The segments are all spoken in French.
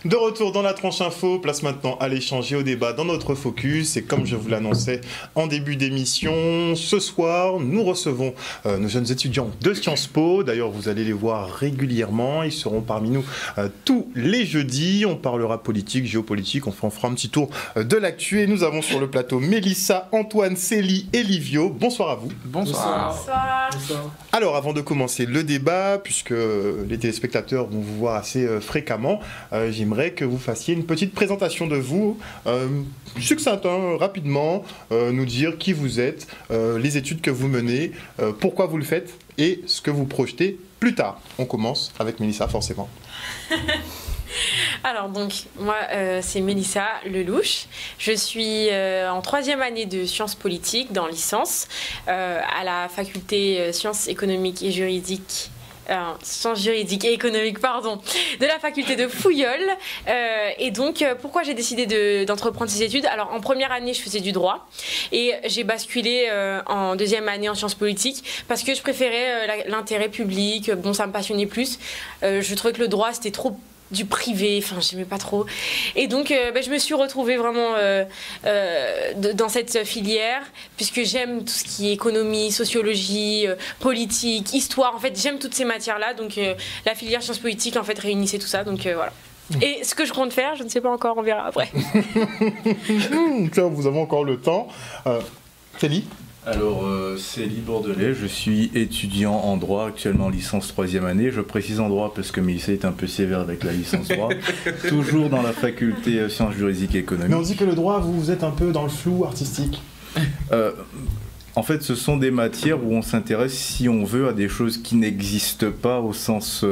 De retour dans la tranche info, place maintenant à l'échange et au débat dans notre focus. Et comme je vous l'annonçais en début d'émission, ce soir, nous recevons nos jeunes étudiants de Sciences Po. D'ailleurs, vous allez les voir régulièrement. Ils seront parmi nous tous les jeudis. On parlera politique, géopolitique. On fera un petit tour de l'actu. Et nous avons sur le plateau Mélissa, Antoine, Célie et Livio. Bonsoir à vous. Bonsoir. Bonsoir. Alors, avant de commencer le débat, puisque les téléspectateurs vont vous voir assez fréquemment, j'aimerais que vous fassiez une petite présentation de vous, succincte, rapidement, nous dire qui vous êtes, les études que vous menez, pourquoi vous le faites et ce que vous projetez plus tard. On commence avec Mélissa, forcément. Alors donc, moi c'est Mélissa Lelouch, je suis en 3e année de sciences politiques dans licence à la faculté sciences économiques et juridiques. Sciences juridiques et économiques, pardon, de la faculté de Fouilleul. Et donc, pourquoi j'ai décidé d'entreprendre ces études? Alors, en première année, je faisais du droit et j'ai basculé en 2e année en sciences politiques parce que je préférais l'intérêt public. Bon, ça me passionnait plus. Je trouvais que le droit, c'était trop du privé, enfin j'aimais pas trop, et donc je me suis retrouvée vraiment dans cette filière puisque j'aime tout ce qui est économie, sociologie, politique, histoire, en fait j'aime toutes ces matières là, donc la filière sciences politiques en fait réunissait tout ça, donc voilà. Et ce que je compte faire, je ne sais pas encore, on verra après. Vous avez encore le temps. Célie? Alors, Célie Bordelais, je suis étudiant en droit, actuellement en licence 3e année. Je précise en droit parce que Mélissa est un peu sévère avec la licence droit. Toujours dans la faculté sciences juridiques et économiques. Mais on dit que le droit, vous êtes un peu dans le flou artistique. En fait, ce sont des matières où on s'intéresse, si on veut, à des choses qui n'existent pas au sens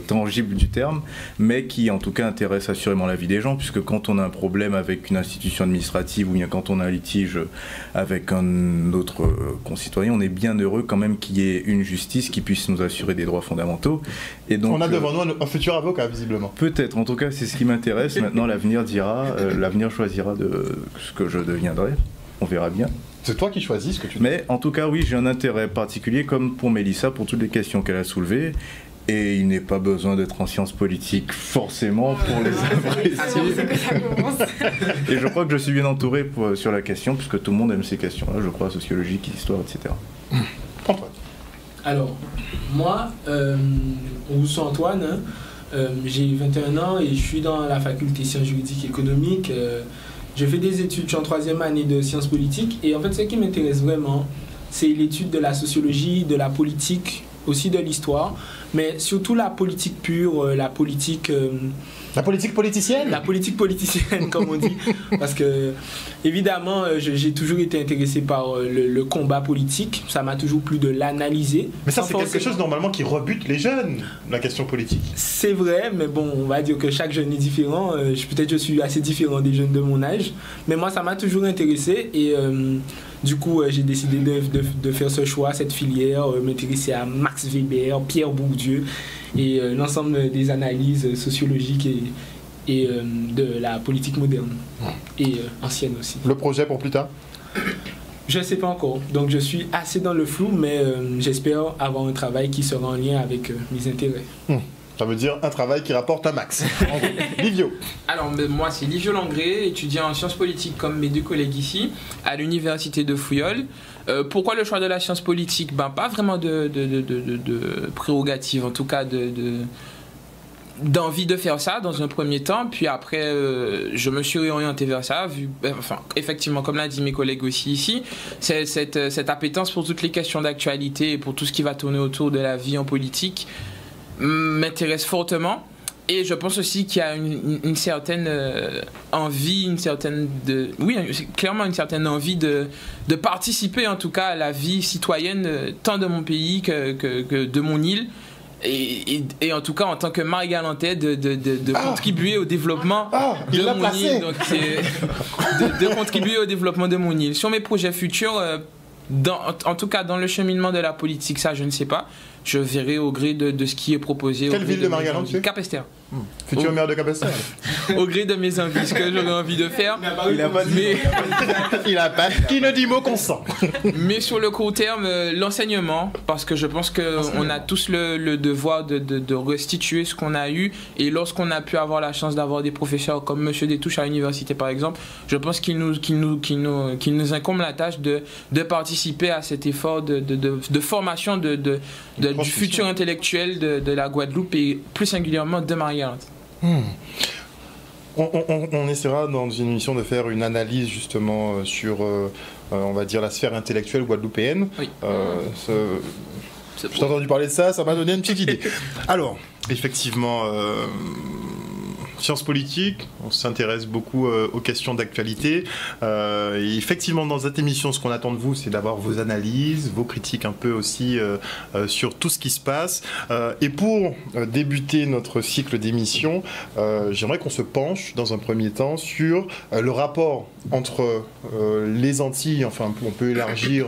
tangible du terme, mais qui, en tout cas, intéressent assurément la vie des gens, puisque quand on a un problème avec une institution administrative ou bien quand on a un litige avec un autre concitoyen, on est bien heureux quand même qu'il y ait une justice qui puisse nous assurer des droits fondamentaux. Et donc, on a devant nous un futur avocat, visiblement. Peut-être, en tout cas, c'est ce qui m'intéresse. Maintenant, l'avenir dira, l'avenir choisira de ce que je deviendrai. On verra bien. C'est toi qui choisis ce que tu dis. Mais en tout cas, oui, j'ai un intérêt particulier, comme pour Mélissa, pour toutes les questions qu'elle a soulevées. Et il n'est pas besoin d'être en sciences politiques forcément pour les apprécier. Et je crois que je suis bien entouré sur la question, puisque tout le monde aime ces questions-là, je crois, sociologique, histoire, etc. Antoine. Alors, moi, on suis Antoine, j'ai 21 ans et je suis dans la faculté sciences juridiques et économiques. Je fais des études, je suis en 3e année de sciences politiques et en fait ce qui m'intéresse vraiment, c'est l'étude de la sociologie, de la politique, aussi de l'histoire, mais surtout la politique pure, la politique... La politique politicienne? La politique politicienne, comme on dit. Parce que, évidemment, j'ai toujours été intéressé par le combat politique. Ça m'a toujours plu de l'analyser. Mais ça, c'est quelque chose, normalement, qui rebute les jeunes, la question politique. C'est vrai, mais bon, on va dire que chaque jeune est différent. Peut-être je suis assez différent des jeunes de mon âge. Mais moi, ça m'a toujours intéressé. Et du coup, j'ai décidé de faire ce choix, cette filière, m'intéresser à Max Weber, Pierre Bourdieu, et l'ensemble des analyses sociologiques et de la politique moderne et ancienne aussi. Le projet pour plus tard? Je ne sais pas encore, donc je suis assez dans le flou, mais j'espère avoir un travail qui sera en lien avec mes intérêts. Ça veut dire un travail qui rapporte un max. Livio. Alors moi c'est Livio Langré, étudiant en sciences politiques comme mes 2 collègues ici, à l'université de Fouilleul. Pourquoi le choix de la science politique? Pas vraiment de prérogative, en tout cas d'envie de faire ça dans un premier temps, puis après je me suis réorienté vers ça, effectivement comme l'a dit mes collègues aussi ici, cette appétence pour toutes les questions d'actualité et pour tout ce qui va tourner autour de la vie en politique m'intéresse fortement. Et je pense aussi qu'il y a une certaine envie, clairement une certaine envie de participer en tout cas à la vie citoyenne tant de mon pays que de mon île. Et en tout cas en tant que Marie-Galantais de contribuer au développement de mon île. Donc de contribuer au développement de mon île. Sur mes projets futurs, en tout cas dans le cheminement de la politique, ça je ne sais pas. Je verrai au gré de ce qui est proposé. Quelle ville de Marie-Galante? Capesterre. Futur maire de Capesterre. Au gré de mes envies, ce que j'aurais envie de faire. Il a pas dit. Il a pas. Qui ne dit mot consent. Mais sur le court terme, l'enseignement, parce que je pense qu'on a tous le devoir de restituer ce qu'on a eu. Et lorsqu'on a pu avoir la chance d'avoir des professeurs comme Monsieur Détouche à l'université, par exemple, je pense qu'il nous incombe la tâche de participer à cet effort de formation du futur intellectuel de la Guadeloupe et plus singulièrement de Marie-Galante. On essaiera dans une émission de faire une analyse justement sur, on va dire, la sphère intellectuelle guadeloupéenne. Oui. J'ai entendu parler de ça, ça m'a donné une petite idée. Alors, effectivement, sciences politiques, on s'intéresse beaucoup aux questions d'actualité. Et effectivement, dans cette émission, ce qu'on attend de vous, c'est d'avoir vos analyses, vos critiques un peu aussi sur tout ce qui se passe. Et pour débuter notre cycle d'émissions, j'aimerais qu'on se penche dans un premier temps sur le rapport entre les Antilles, enfin on peut élargir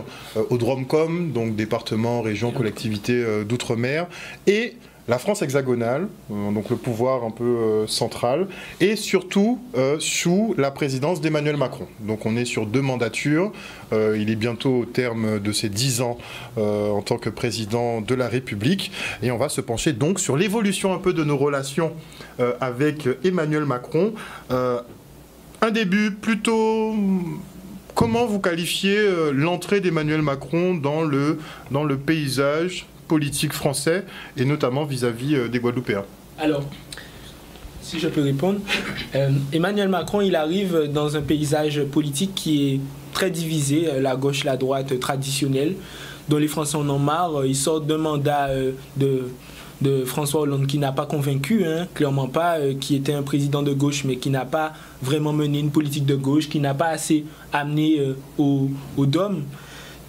au DROMCOM, donc département, région, collectivité d'outre-mer, et la France hexagonale, donc le pouvoir un peu central, et surtout sous la présidence d'Emmanuel Macron. Donc on est sur 2 mandatures, il est bientôt au terme de ses 10 ans en tant que président de la République, et on va se pencher donc sur l'évolution un peu de nos relations avec Emmanuel Macron. Un début plutôt... Comment vous qualifiez l'entrée d'Emmanuel Macron dans le paysage politique français, et notamment vis-à-vis des Guadeloupéens? Alors, si je peux répondre, Emmanuel Macron, il arrive dans un paysage politique qui est très divisé, la gauche, la droite traditionnelle, dont les Français en ont marre. Ils sortent d'un mandat de François Hollande qui n'a pas convaincu, clairement pas, qui était un président de gauche, mais qui n'a pas vraiment mené une politique de gauche, qui n'a pas assez amené au DOM.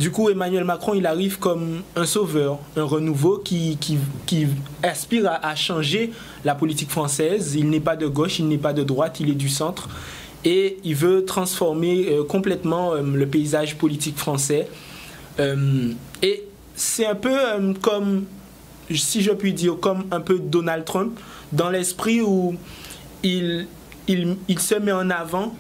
Du coup, Emmanuel Macron, il arrive comme un sauveur, un renouveau qui aspire à changer la politique française. Il n'est pas de gauche, il n'est pas de droite, il est du centre. Et il veut transformer complètement le paysage politique français. Et c'est un peu comme, si je puis dire, comme un peu Donald Trump, dans l'esprit où il se met en avant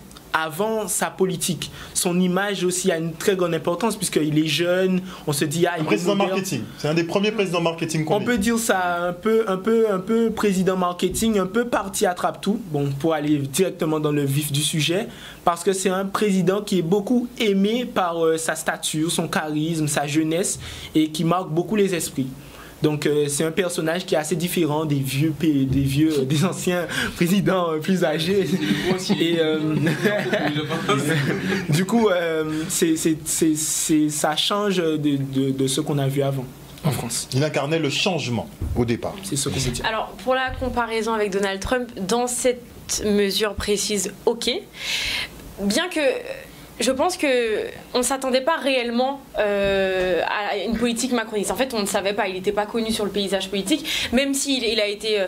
sa politique. Son image aussi a une très grande importance puisqu'il est jeune, on se dit... un président marketing, c'est un des premiers présidents marketing qu'on On peut dire ça, un peu président marketing, un peu parti attrape-tout, bon, pour aller directement dans le vif du sujet, parce que c'est un président qui est beaucoup aimé par sa stature, son charisme, sa jeunesse, et qui marque beaucoup les esprits. Donc c'est un personnage qui est assez différent des anciens présidents plus âgés. Et du coup, ça change de ce qu'on a vu avant en France. Il incarnait le changement au départ. C'est ce qu'on peut dire. Alors pour la comparaison avec Donald Trump, dans cette mesure précise, ok. Bien que... Je pense qu'on ne s'attendait pas réellement à une politique macroniste. En fait, on ne savait pas. Il n'était pas connu sur le paysage politique, même s'il a été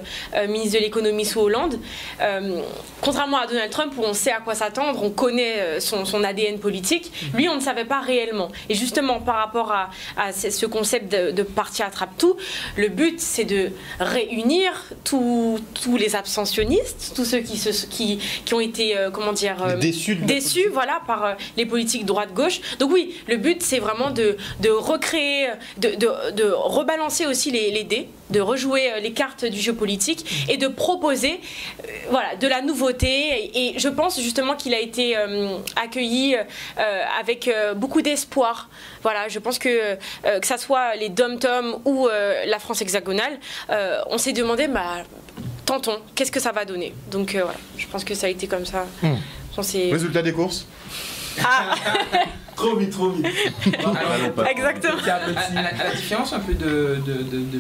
ministre de l'économie sous Hollande. Contrairement à Donald Trump, où on sait à quoi s'attendre, on connaît son ADN politique, lui, on ne savait pas réellement. Et justement, par rapport à ce concept de parti attrape-tout, le but, c'est de réunir tous les abstentionnistes, tous ceux qui ont été, déçus voilà, par les politiques droite-gauche. Donc oui, le but, c'est vraiment de recréer, de rebalancer aussi les dés, de rejouer les cartes du jeu politique et de proposer voilà, de la nouveauté. Et je pense justement qu'il a été accueilli avec beaucoup d'espoir. Voilà, je pense que ça soit les dom-tom ou la France hexagonale, on s'est demandé, tentons, qu'est-ce que ça va donner? Donc voilà, je pense que ça a été comme ça. Résultat des courses? Trop vite. Exactement. À la différence un peu de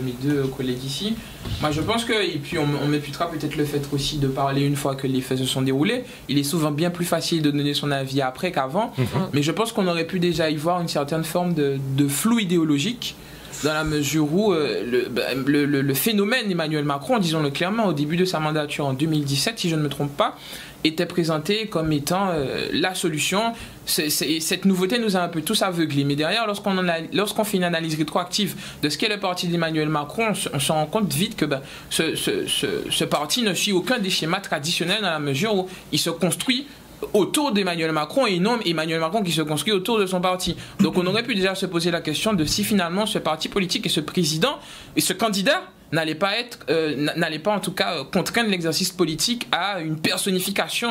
mes deux collègues ici, moi je pense que, et puis on méputera peut-être le fait aussi de parler une fois que les faits se sont déroulés, il est souvent bien plus facile de donner son avis après qu'avant, mais je pense qu'on aurait pu déjà y voir une certaine forme de flou idéologique dans la mesure où le phénomène Emmanuel Macron, disons-le clairement, au début de sa mandature en 2017, si je ne me trompe pas, était présenté comme étant la solution. Cette nouveauté nous a un peu tous aveuglés. Mais derrière, lorsqu'on fait une analyse rétroactive de ce qu'est le parti d'Emmanuel Macron, on se rend compte vite que ce parti ne suit aucun des schémas traditionnels dans la mesure où il se construit autour d'Emmanuel Macron et non Emmanuel Macron qui se construit autour de son parti. Donc on aurait pu déjà se poser la question de si finalement ce parti politique et ce président et ce candidat n'allait pas en tout cas contraindre l'exercice politique à une personnification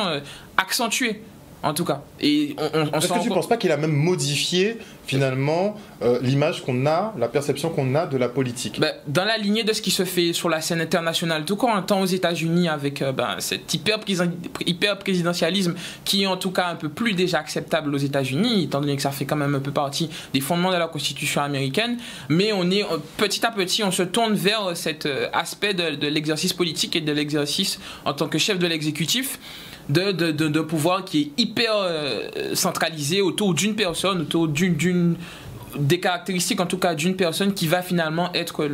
accentuée. En tout cas. Est-ce que tu ne penses pas qu'il a même modifié finalement l'image qu'on a, la perception qu'on a de la politique? Dans la lignée de ce qui se fait sur la scène internationale, tout comme tant aux États-Unis avec cet hyper-présidentialisme qui est en tout cas un peu plus déjà acceptable aux États-Unis, étant donné que ça fait quand même un peu partie des fondements de la Constitution américaine, mais petit à petit on se tourne vers cet aspect de l'exercice politique et de l'exercice en tant que chef de l'exécutif de pouvoir qui est hyper centralisé autour d'une personne, autour des caractéristiques en tout cas d'une personne qui va finalement être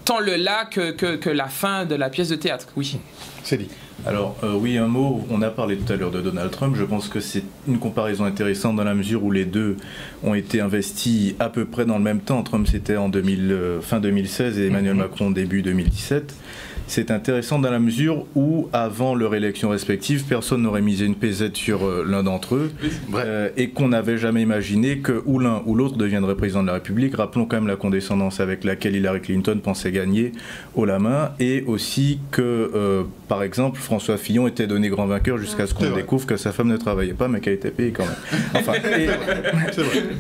tant le là que la fin de la pièce de théâtre. Oui. C'est dit. Alors oui, un mot, on a parlé tout à l'heure de Donald Trump, je pense que c'est une comparaison intéressante dans la mesure où les deux ont été investis à peu près dans le même temps. Trump c'était en fin 2016 et Emmanuel Macron début 2017. C'est intéressant dans la mesure où, avant leur élection respective, personne n'aurait misé une pesette sur l'un d'entre eux et qu'on n'avait jamais imaginé que ou l'un ou l'autre deviendrait président de la République. Rappelons quand même la condescendance avec laquelle Hillary Clinton pensait gagner haut la main et aussi que, par exemple, François Fillon était donné grand vainqueur jusqu'à ce qu'on découvre que sa femme ne travaillait pas mais qu'elle était payée quand même. Enfin,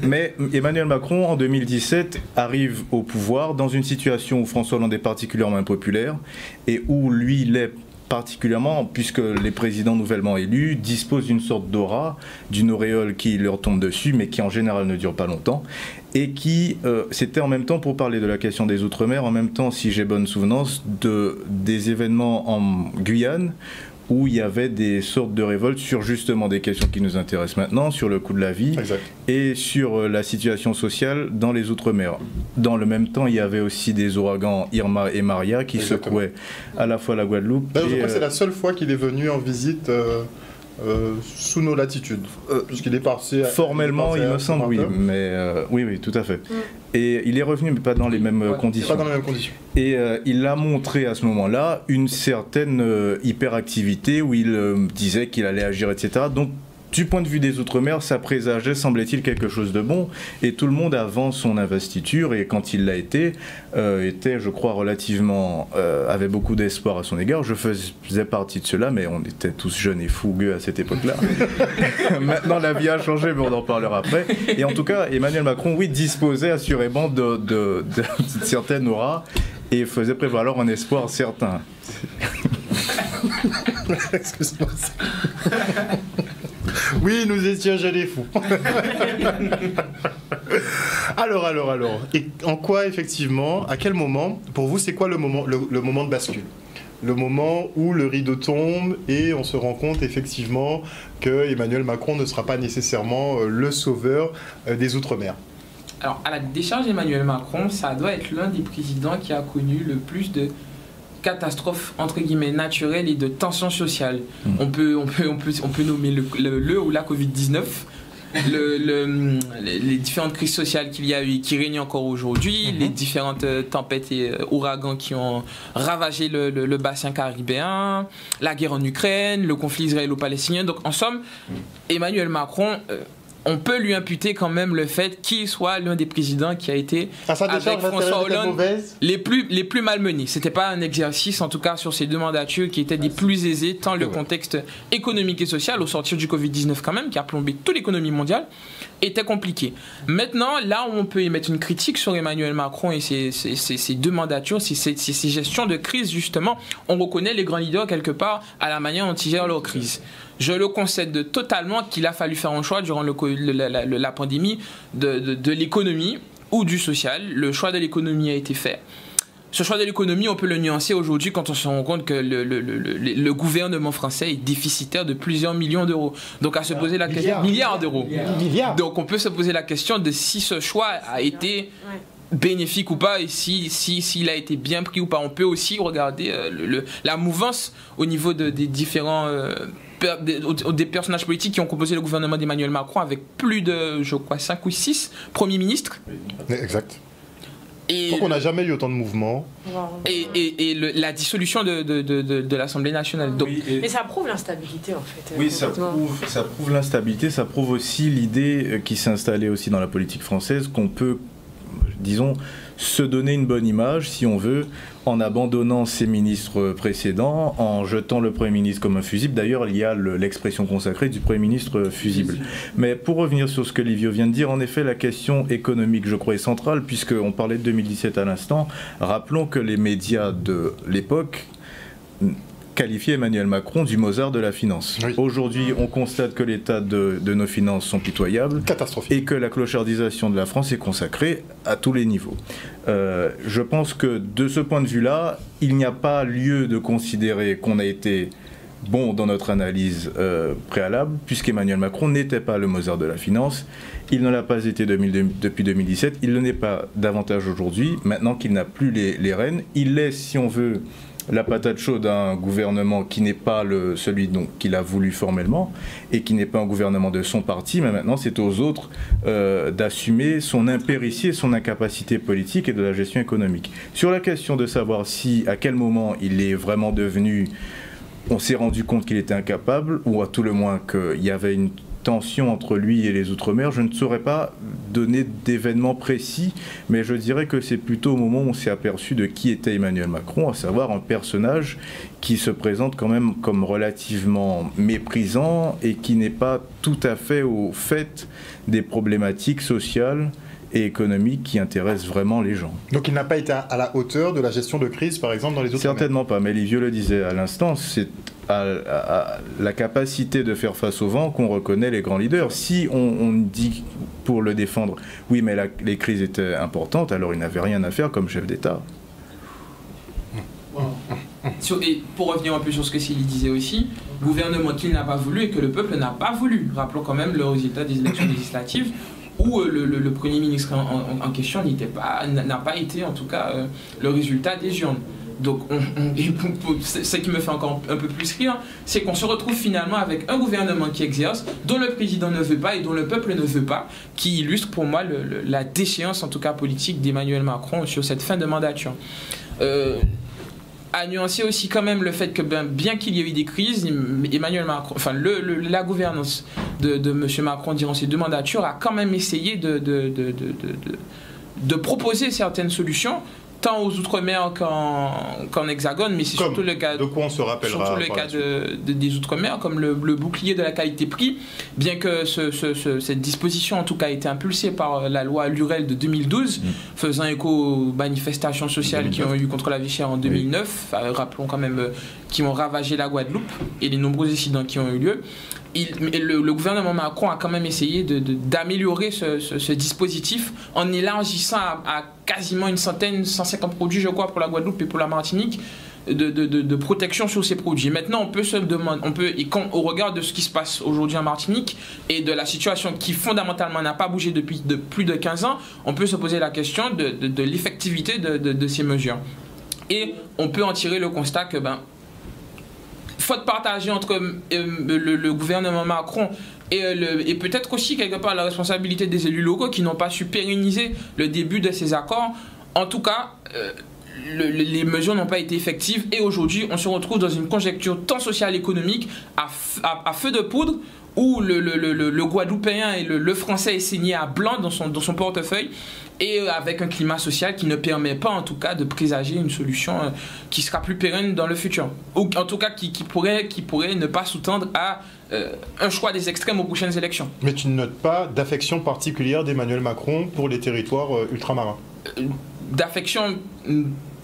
mais Emmanuel Macron, en 2017, arrive au pouvoir dans une situation où François Hollande est particulièrement impopulaire et où lui l'est particulièrement puisque les présidents nouvellement élus disposent d'une sorte d'aura, d'une auréole qui leur tombe dessus mais qui en général ne dure pas longtemps et qui, c'était en même temps, pour parler de la question des Outre-mer, en même temps, si j'ai bonne souvenance, des événements en Guyane où il y avait des sortes de révoltes sur justement des questions qui nous intéressent maintenant, sur le coût de la vie et sur la situation sociale dans les Outre-mer. Dans le même temps, il y avait aussi des ouragans Irma et Maria qui secouaient à la fois la Guadeloupe. Je crois que c'est la seule fois qu'il est venu en visite sous nos latitudes, puisqu'il est passé... Formellement, il me semble, oui, mais oui, tout à fait. Et il est revenu, mais pas dans les mêmes conditions. Pas dans les mêmes conditions. Et il a montré à ce moment-là une certaine hyperactivité où il disait qu'il allait agir, etc. Donc, du point de vue des Outre-mer, ça présageait, semblait-il, quelque chose de bon. Et tout le monde, avant son investiture, et quand il l'a été, je crois, relativement... avait beaucoup d'espoir à son égard. Je faisais partie de cela, mais on était tous jeunes et fougueux à cette époque-là. Maintenant, la vie a changé, mais on en parlera après. Et en tout cas, Emmanuel Macron, oui, disposait assurément de certaines aura et faisait prévaloir un espoir certain. Excuse-moi. Oui, nous étions jeunes et fous. Alors. Et en quoi, effectivement, à quel moment, pour vous, c'est quoi le moment de bascule? Le moment où le rideau tombe et on se rend compte, effectivement, que Emmanuel Macron ne sera pas nécessairement le sauveur des Outre-mer. Alors, à la décharge d'Emmanuel Macron, ça doit être l'un des présidents qui a connu le plus de catastrophes entre guillemets naturelles et de tensions sociales. On peut nommer le ou la Covid-19, les différentes crises sociales qu'il y a eu, qui règnent encore aujourd'hui, les différentes tempêtes et ouragans qui ont ravagé le bassin caribéen, la guerre en Ukraine, le conflit israélo-palestinien. Donc en somme, Emmanuel Macron... on peut lui imputer quand même le fait qu'il soit l'un des présidents qui a été, avec François Hollande, les plus malmenés. C'était pas un exercice, en tout cas sur ces deux mandatures, qui étaient des plus aisés, tant le contexte économique et social, au sortir du Covid-19 quand même, qui a plombé toute l'économie mondiale, était compliqué. Maintenant, là où on peut émettre une critique sur Emmanuel Macron et ses deux mandatures, ces gestions de crise, justement, on reconnaît les grands leaders quelque part à la manière dont ils gèrent leur crise. Je le concède totalement qu'il a fallu faire un choix durant la pandémie de l'économie ou du social. Le choix de l'économie a été fait. Ce choix de l'économie, on peut le nuancer aujourd'hui quand on se rend compte que le gouvernement français est déficitaire de plusieurs millions d'euros. Donc à se poser la question... Milliards d'euros. Donc on peut se poser la question de si ce choix a été bénéfique ou pas, et s'il a été bien pris ou pas. On peut aussi regarder la mouvance au niveau des différents des personnages politiques qui ont composé le gouvernement d'Emmanuel Macron, avec plus de, je crois, 5 ou 6 premiers ministres. Exact. Et donc on n'a jamais eu autant de mouvements. Et la dissolution de l'Assemblée nationale. Donc, oui, mais ça prouve l'instabilité en fait. Oui, ça prouve l'instabilité, ça prouve aussi l'idée qui s'est installée aussi dans la politique française qu'on peut, disons, se donner une bonne image, si on veut, en abandonnant ses ministres précédents, en jetant le Premier ministre comme un fusible. D'ailleurs, il y a l'expression consacrée du Premier ministre fusible. Mais pour revenir sur ce que Livio vient de dire, en effet, la question économique, je crois, est centrale, puisqu'on parlait de 2017 à l'instant. Rappelons que les médias de l'époque qualifier Emmanuel Macron du Mozart de la finance. Oui. Aujourd'hui, on constate que l'état de nos finances sont pitoyables. Catastrophique. Et que la clochardisation de la France est consacrée à tous les niveaux. Je pense que de ce point de vue-là, il n'y a pas lieu de considérer qu'on a été bon dans notre analyse préalable, puisqu'Emmanuel Macron n'était pas le Mozart de la finance. Il ne l'a pas été depuis 2017. Il ne l'est pas davantage aujourd'hui, maintenant qu'il n'a plus les rênes. Il laisse, si on veut, la patate chaude d'un gouvernement qui n'est pas celui qu'il a voulu formellement et qui n'est pas un gouvernement de son parti, mais maintenant c'est aux autres d'assumer son impéritie et son incapacité politique et de la gestion économique. Sur la question de savoir à quel moment il est vraiment devenu, on s'est rendu compte qu'il était incapable, ou à tout le moins qu'il y avait une tension entre lui et les Outre-mer, je ne saurais pas donner d'événements précis, mais je dirais que c'est plutôt au moment où on s'est aperçu de qui était Emmanuel Macron, à savoir un personnage qui se présente quand même comme relativement méprisant et qui n'est pas tout à fait au fait des problématiques sociales et économiques qui intéressent vraiment les gens. Donc il n'a pas été à la hauteur de la gestion de crise, par exemple, dans les autres Certainement pas, mais Livio le disait à l'instant, c'est à la capacité de faire face au vent qu'on reconnaît les grands leaders. Si on dit, pour le défendre, oui, mais les crises étaient importantes, alors il n'avait rien à faire comme chef d'État. Et pour revenir un peu sur ce que Célie disait aussi, gouvernement qu'il n'a pas voulu et que le peuple n'a pas voulu. Rappelons quand même le résultat des élections législatives, où le Premier ministre en question n'a pas été, en tout cas, le résultat des urnes. Donc, ce qui me fait encore un peu plus rire, c'est qu'on se retrouve finalement avec un gouvernement qui exerce, dont le président ne veut pas et dont le peuple ne veut pas, qui illustre pour moi la déchéance, en tout cas politique, d'Emmanuel Macron sur cette fin de mandature. À nuancer aussi quand même le fait que bien qu'il y ait eu des crises, Emmanuel Macron, enfin la gouvernance de M. Macron durant ces deux mandatures a quand même essayé de proposer certaines solutions, tant aux Outre-mer qu'en Hexagone, mais c'est surtout le cas, de quoi on se rappellera, surtout le cas des Outre-mer, comme le bouclier de la qualité-prix, bien que cette disposition en tout cas a été impulsée par la loi Lurel de 2012, faisant écho aux manifestations sociales qui ont eu contre la vie chère en 2009, rappelons quand même, qui ont ravagé la Guadeloupe et les nombreux incidents qui ont eu lieu. Le gouvernement Macron a quand même essayé d'améliorer ce dispositif en élargissant à quasiment 150 produits, je crois, pour la Guadeloupe et pour la Martinique, de protection sur ces produits. Maintenant, on peut se demander, au regard de ce qui se passe aujourd'hui en Martinique et de la situation qui fondamentalement n'a pas bougé depuis plus de 15 ans, on peut se poser la question de l'effectivité de ces mesures. Et on peut en tirer le constat que faute partagée entre le gouvernement Macron et peut-être aussi quelque part la responsabilité des élus locaux qui n'ont pas su pérenniser le début de ces accords. En tout cas, les mesures n'ont pas été effectives et aujourd'hui on se retrouve dans une conjoncture tant sociale économique à feu de poudre où le Guadeloupéen et le Français est saigné à blanc dans son portefeuille, et avec un climat social qui ne permet pas en tout cas de présager une solution qui sera plus pérenne dans le futur, ou en tout cas qui pourrait ne pas sous-tendre à un choix des extrêmes aux prochaines élections. Mais tu ne notes pas d'affection particulière d'Emmanuel Macron pour les territoires ultramarins? D'affection,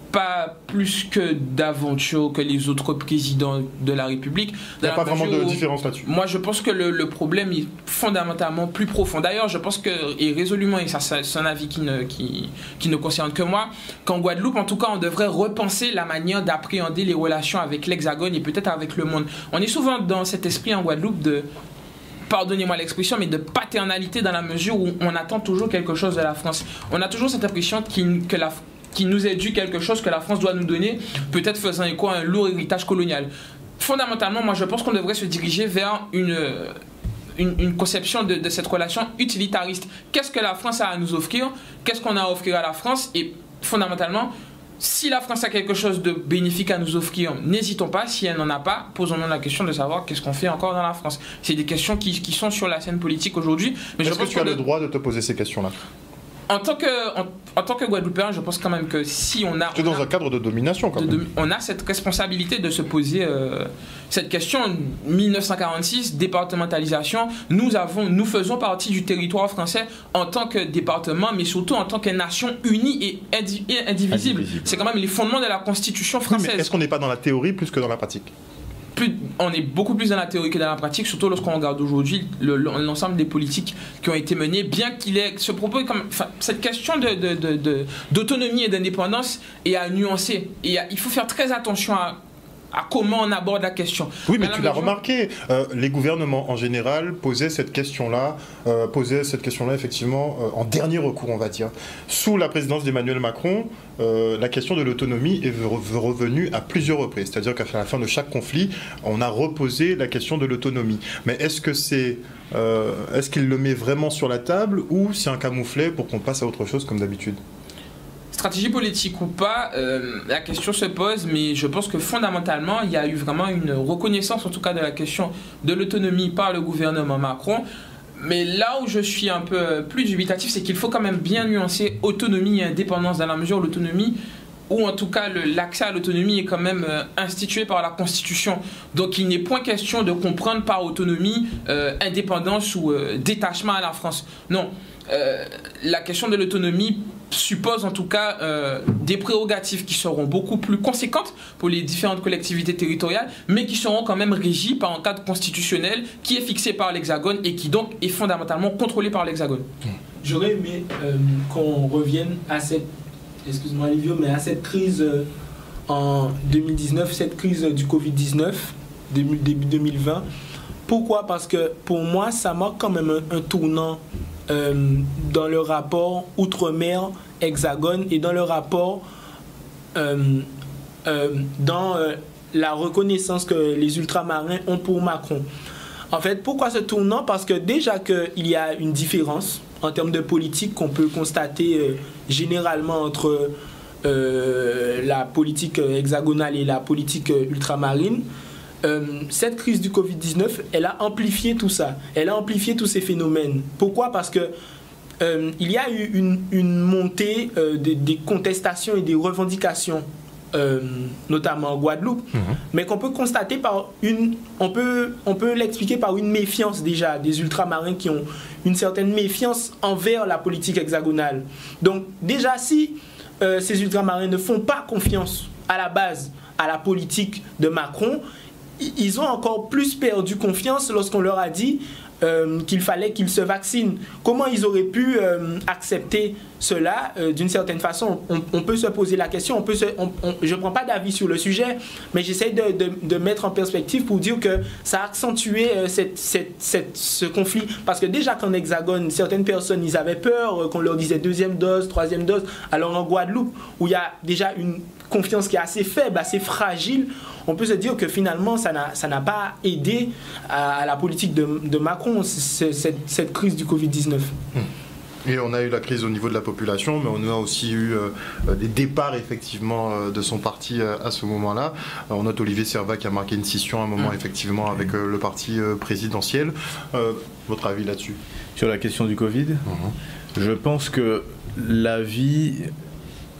pas plus que d'aventure que les autres présidents de la République. Il n'y a pas vraiment de différence là-dessus. Moi, je pense que le problème est fondamentalement plus profond. D'ailleurs, je pense que, et résolument, et ça c'est un avis qui ne concerne que moi, qu'en Guadeloupe, en tout cas, on devrait repenser la manière d'appréhender les relations avec l'Hexagone et peut-être avec le monde. On est souvent dans cet esprit en Guadeloupe pardonnez-moi l'expression, mais de paternalité dans la mesure où on attend toujours quelque chose de la France. On a toujours cette impression qu'il nous est dû quelque chose que la France doit nous donner, peut-être faisant écho à un lourd héritage colonial. Fondamentalement, moi je pense qu'on devrait se diriger vers une conception de cette relation utilitariste. Qu'est-ce que la France a à nous offrir? Qu'est-ce qu'on a à offrir à la France? Et fondamentalement, si la France a quelque chose de bénéfique à nous offrir, n'hésitons pas. Si elle n'en a pas, posons-nous la question de savoir qu'est-ce qu'on fait encore dans la France. C'est des questions qui sont sur la scène politique aujourd'hui. Est-ce que tu as le droit de te poser ces questions-là? En tant que Guadeloupéen, je pense quand même que si on a... C'est dans un cadre de domination quand même. On a cette responsabilité de se poser cette question. 1946, départementalisation, nous faisons partie du territoire français en tant que département, mais surtout en tant que nation unie et indivisible. C'est quand même les fondements de la Constitution française. Oui, mais est-ce qu'on n'est pas dans la théorie plus que dans la pratique? On est beaucoup plus dans la théorie que dans la pratique, surtout lorsqu'on regarde aujourd'hui l'ensemble des politiques qui ont été menées, bien qu'il ait ce propos, cette question d'autonomie et d'indépendance est à nuancer. Et il faut faire très attention à comment on aborde la question. Oui, mais tu l'as remarqué, les gouvernements en général posaient cette question-là effectivement en dernier recours, on va dire. Sous la présidence d'Emmanuel Macron, la question de l'autonomie est revenue à plusieurs reprises. C'est-à-dire qu'à la fin de chaque conflit, on a reposé la question de l'autonomie. Mais est-ce qu'il le met vraiment sur la table ou c'est un camouflet pour qu'on passe à autre chose comme d'habitude? Stratégie politique ou pas, la question se pose, mais je pense que fondamentalement, il y a eu vraiment une reconnaissance, en tout cas de la question de l'autonomie par le gouvernement Macron. Mais là où je suis un peu plus dubitatif, c'est qu'il faut quand même bien nuancer autonomie et indépendance, dans la mesure où l'autonomie, ou en tout cas l'accès à l'autonomie est quand même institué par la Constitution. Donc il n'est point question de comprendre par autonomie indépendance ou détachement à la France. Non. La question de l'autonomie suppose en tout cas des prérogatives qui seront beaucoup plus conséquentes pour les différentes collectivités territoriales, mais qui seront quand même régies par un cadre constitutionnel qui est fixé par l'Hexagone et qui donc est fondamentalement contrôlé par l'Hexagone. J'aurais aimé qu'on revienne à cette, excuse-moi Livio, mais à cette crise en 2019, cette crise du Covid-19, début 2020. Pourquoi? Parce que pour moi, ça marque quand même un tournant dans le rapport Outre-mer-Hexagone et dans le rapport dans la reconnaissance que les ultramarins ont pour Macron. En fait, pourquoi ce tournant? Parce que déjà qu'il y a une différence en termes de politique qu'on peut constater généralement entre la politique hexagonale et la politique ultramarine. Cette crise du Covid-19, elle a amplifié tout ça. Elle a amplifié tous ces phénomènes. Pourquoi? Parce que il y a eu une montée des contestations et des revendications, notamment en Guadeloupe, mais qu'on peut constater par on peut l'expliquer par une méfiance déjà des ultramarins qui ont une certaine méfiance envers la politique hexagonale. Donc déjà, si ces ultramarins ne font pas confiance à la base à la politique de Macron, ils ont encore plus perdu confiance lorsqu'on leur a dit qu'il fallait qu'ils se vaccinent. Comment ils auraient pu accepter cela d'une certaine façon? On peut se poser la question, je ne prends pas d'avis sur le sujet, mais j'essaie de mettre en perspective pour dire que ça a accentué ce conflit. Parce que déjà qu'en Hexagone, certaines personnes, ils avaient peur qu'on leur disait deuxième dose, troisième dose. Alors en Guadeloupe, où il y a déjà une confiance qui est assez faible, assez fragile, on peut se dire que finalement ça n'a pas aidé à la politique de Macron, cette crise du Covid-19. Et on a eu la crise au niveau de la population, mais on a aussi eu des départs effectivement de son parti à ce moment-là. On note Olivier Servat qui a marqué une scission à un moment effectivement avec le parti présidentiel. Votre avis là-dessus? Sur la question du Covid, je pense que la vie,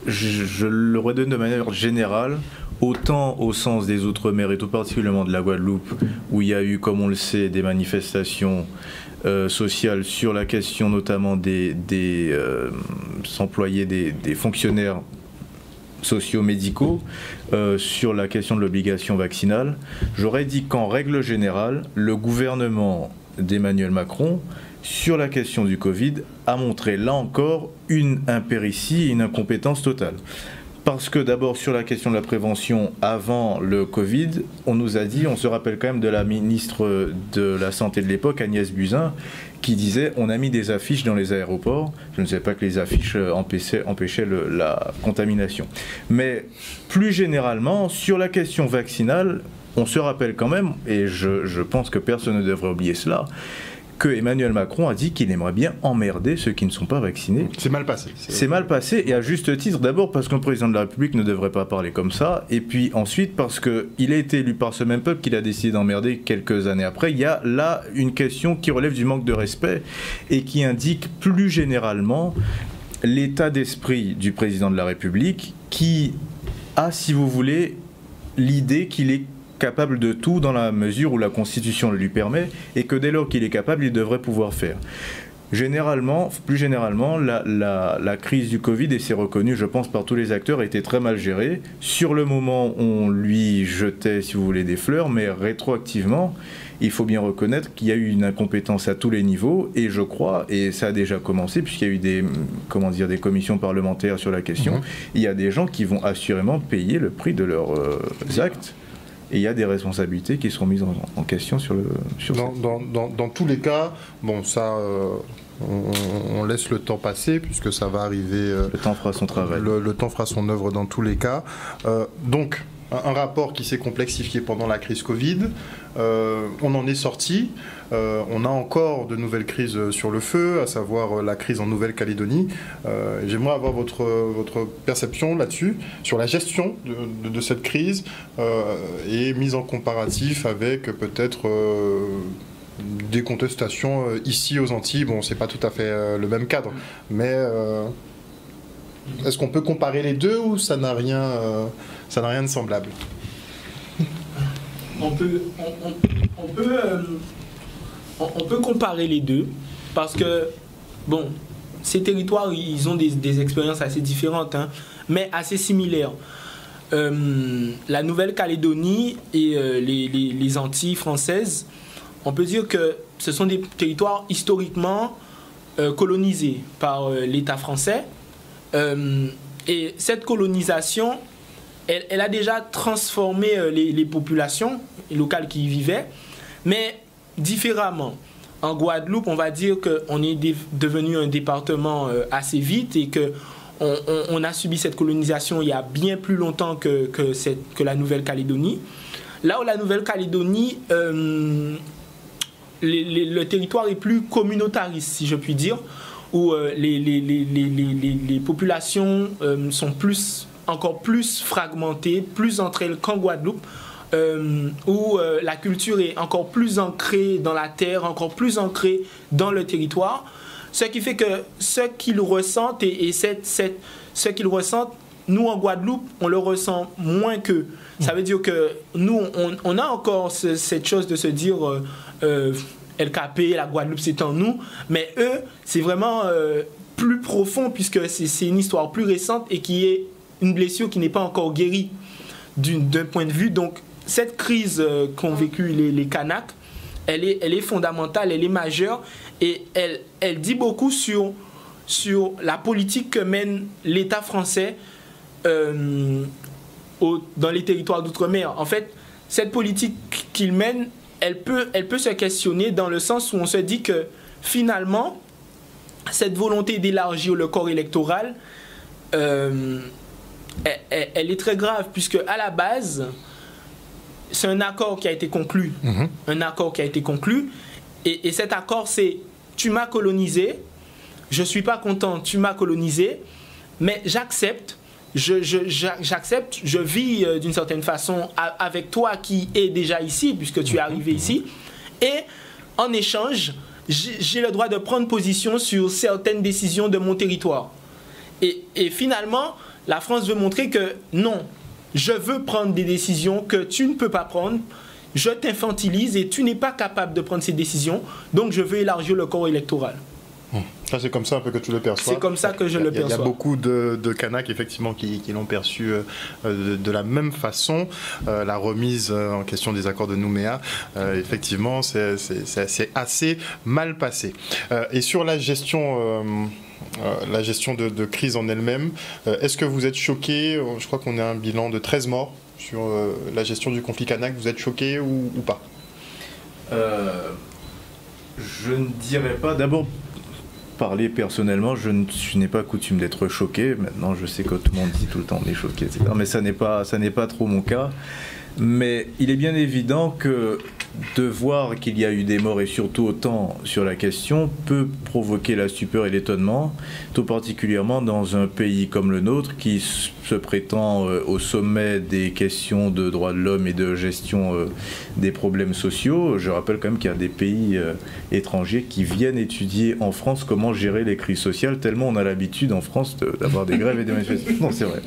je le redonne de manière générale, autant au sens des Outre-mer et tout particulièrement de la Guadeloupe, où il y a eu, comme on le sait, des manifestations sociales sur la question notamment des employés, des fonctionnaires socio-médicaux, sur la question de l'obligation vaccinale. J'aurais dit qu'en règle générale, le gouvernement d'Emmanuel Macron, sur la question du Covid, a montré là encore une impéritie et une incompétence totale. Parce que d'abord sur la question de la prévention avant le Covid, on nous a dit, on se rappelle quand même de la ministre de la Santé de l'époque, Agnès Buzyn, qui disait on a mis des affiches dans les aéroports. Je ne savais pas que les affiches empêchaient la contamination. Mais plus généralement, sur la question vaccinale, on se rappelle quand même, et je pense que personne ne devrait oublier cela, que Emmanuel Macron a dit qu'il aimerait bien emmerder ceux qui ne sont pas vaccinés. C'est mal passé. C'est mal passé, et à juste titre, d'abord parce qu'un président de la République ne devrait pas parler comme ça, et puis ensuite parce qu'il a été élu par ce même peuple qu'il a décidé d'emmerder quelques années après. Il y a là une question qui relève du manque de respect et qui indique plus généralement l'état d'esprit du président de la République qui a, si vous voulez, l'idée qu'il est capable de tout dans la mesure où la Constitution le lui permet et que dès lors qu'il est capable, il devrait pouvoir faire. Plus généralement, la crise du Covid, et c'est reconnu, je pense, par tous les acteurs, a été très mal gérée. Sur le moment, on lui jetait, si vous voulez, des fleurs, mais rétroactivement, il faut bien reconnaître qu'il y a eu une incompétence à tous les niveaux, et je crois, et ça a déjà commencé, puisqu'il y a eu des commissions parlementaires sur la question, il y a des gens qui vont assurément payer le prix de leurs actes. Et il y a des responsabilités qui seront mises en question dans tous les cas, bon, ça, on laisse le temps passer, puisque ça va arriver... le temps fera son travail. Le temps fera son œuvre dans tous les cas. Donc, un rapport qui s'est complexifié pendant la crise Covid. On en est sorti. On a encore de nouvelles crises sur le feu, à savoir la crise en Nouvelle-Calédonie. J'aimerais avoir votre perception là-dessus, sur la gestion de cette crise et mise en comparatif avec peut-être des contestations ici aux Antilles. Bon, c'est pas tout à fait le même cadre, mais est-ce qu'on peut comparer les deux ou ça n'a rien de semblable? On peut comparer les deux parce que, bon, ces territoires, ils ont des expériences assez différentes, hein, mais assez similaires. La Nouvelle-Calédonie et les Antilles françaises, on peut dire que ce sont des territoires historiquement colonisés par l'État français. Et cette colonisation, elle a déjà transformé les populations locales qui y vivaient, mais différemment. En Guadeloupe, on va dire qu'on est devenu un département assez vite et qu'on a subi cette colonisation il y a bien plus longtemps que la Nouvelle-Calédonie. Là où la Nouvelle-Calédonie, le territoire est plus communautariste, si je puis dire, où les populations sont encore plus fragmentées, plus entre elles qu'en Guadeloupe, où la culture est encore plus ancrée dans la terre, encore plus ancrée dans le territoire, ce qui fait que ce qu'ils ressentent, ce qu'ils ressentent, nous en Guadeloupe, on le ressent moins qu'eux. Ça veut dire que nous, on a encore cette chose de se dire LKP, la Guadeloupe, c'est en nous, mais eux, c'est vraiment plus profond puisque c'est une histoire plus récente et qui est une blessure qui n'est pas encore guérie d'un point de vue. Donc, cette crise qu'ont vécu les Kanaks, elle est fondamentale, elle est majeure et elle dit beaucoup sur la politique que mène l'État français dans les territoires d'outre-mer. En fait, cette politique qu'il mène, elle peut se questionner dans le sens où on se dit que finalement, cette volonté d'élargir le corps électoral, elle est très grave puisque à la base, c'est un accord qui a été conclu. Un accord qui a été conclu. Et cet accord, c'est tu m'as colonisé, je ne suis pas content, tu m'as colonisé, mais j'accepte. J'accepte, je vis d'une certaine façon avec toi qui es déjà ici, puisque tu es arrivé ici, et en échange, j'ai le droit de prendre position sur certaines décisions de mon territoire. Et finalement, la France veut montrer que non, je veux prendre des décisions que tu ne peux pas prendre, je t'infantilise et tu n'es pas capable de prendre ces décisions, donc je veux élargir le corps électoral. Ça, c'est comme ça un peu que tu le perçois. C'est comme ça que je le perçois. Il y a beaucoup de Kanaks, effectivement, qui l'ont perçu de la même façon. La remise en question des accords de Nouméa, effectivement, c'est assez mal passé. Et sur la gestion la gestion de crise en elle-même. Est-ce que vous êtes choqué? Je crois qu'on a un bilan de 13 morts sur la gestion du conflit kanak. Vous êtes choqué ou pas? Je ne dirais pas. D'abord, parler personnellement, je n'ai pas coutume d'être choqué. Maintenant, je sais que tout le monde dit tout le temps on est choqué, etc. Mais ça n'est pas trop mon cas. Mais il est bien évident que de voir qu'il y a eu des morts et surtout autant sur la question peut provoquer la stupeur et l'étonnement, tout particulièrement dans un pays comme le nôtre qui se prétend au sommet des questions de droits de l'homme et de gestion des problèmes sociaux. Je rappelle quand même qu'il y a des pays étrangers qui viennent étudier en France comment gérer les crises sociales, tellement on a l'habitude en France d'avoir des grèves et des manifestations. Non, c'est vrai.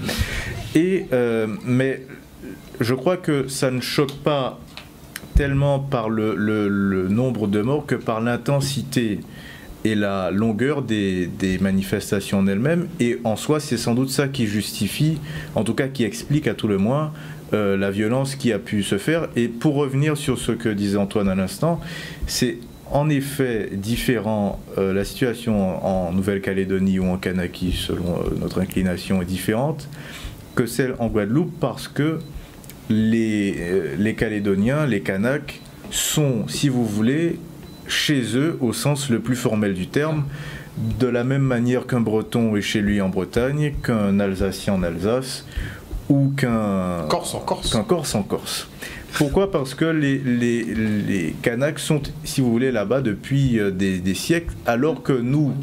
Mais je crois que ça ne choque pas tellement par le nombre de morts que par l'intensité et la longueur des manifestations en elles-mêmes. Et en soi, c'est sans doute ça qui justifie, en tout cas qui explique à tout le moins, la violence qui a pu se faire. Et pour revenir sur ce que disait Antoine à l'instant, c'est en effet différent, la situation en Nouvelle-Calédonie ou en Kanaki, selon notre inclination, est différente que celle en Guadeloupe parce que les Calédoniens, les Kanaks, sont, si vous voulez, chez eux au sens le plus formel du terme, de la même manière qu'un Breton est chez lui en Bretagne, qu'un Alsacien en Alsace, ou qu'un Corse en Corse. Qu'un Corse en Corse. Pourquoi? Parce que les Kanaks sont, si vous voulez, là-bas depuis des siècles, alors que nous,